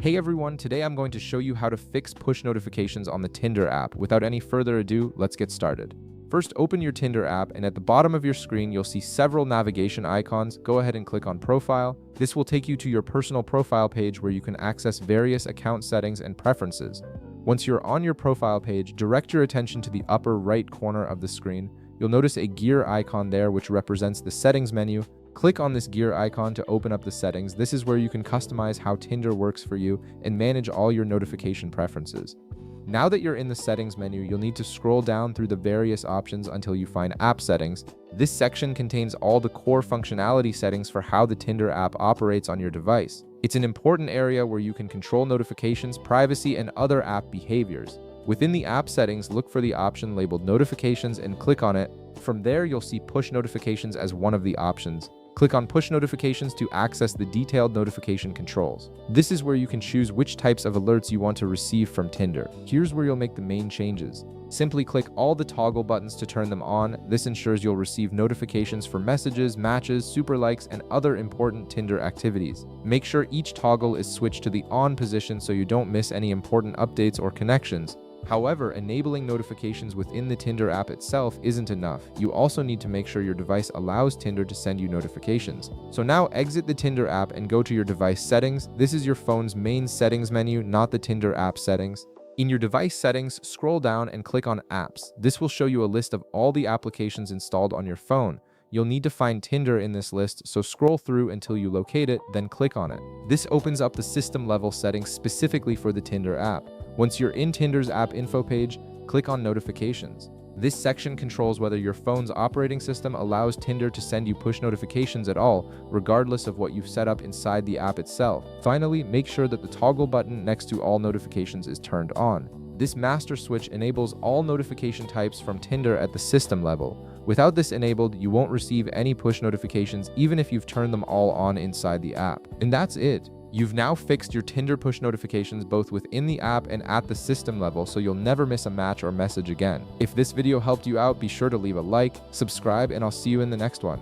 Hey everyone, today I'm going to show you how to fix push notifications on the Tinder app. Without any further ado, let's get started. First, open your Tinder app, and at the bottom of your screen, you'll see several navigation icons. Go ahead and click on Profile. This will take you to your personal profile page where you can access various account settings and preferences. Once you're on your profile page, direct your attention to the upper right corner of the screen. You'll notice a gear icon there which represents the settings menu. Click on this gear icon to open up the settings. This is where you can customize how Tinder works for you and manage all your notification preferences. Now that you're in the settings menu, you'll need to scroll down through the various options until you find app settings. This section contains all the core functionality settings for how the Tinder app operates on your device. It's an important area where you can control notifications, privacy, and other app behaviors. Within the app settings, look for the option labeled notifications and click on it. From there, you'll see push notifications as one of the options. Click on push notifications to access the detailed notification controls. This is where you can choose which types of alerts you want to receive from Tinder. Here's where you'll make the main changes. Simply click all the toggle buttons to turn them on. This ensures you'll receive notifications for messages, matches, super likes, and other important Tinder activities. Make sure each toggle is switched to the on position so you don't miss any important updates or connections. However, enabling notifications within the Tinder app itself isn't enough. You also need to make sure your device allows Tinder to send you notifications. So now exit the Tinder app and go to your device settings. This is your phone's main settings menu, not the Tinder app settings. In your device settings, scroll down and click on Apps. This will show you a list of all the applications installed on your phone. You'll need to find Tinder in this list, so scroll through until you locate it, then click on it. This opens up the system level settings specifically for the Tinder app. Once you're in Tinder's app info page, click on Notifications. This section controls whether your phone's operating system allows Tinder to send you push notifications at all, regardless of what you've set up inside the app itself. Finally, make sure that the toggle button next to all notifications is turned on. This master switch enables all notification types from Tinder at the system level. Without this enabled, you won't receive any push notifications even if you've turned them all on inside the app. And that's it. You've now fixed your Tinder push notifications both within the app and at the system level, so you'll never miss a match or message again. If this video helped you out, be sure to leave a like, subscribe, and I'll see you in the next one.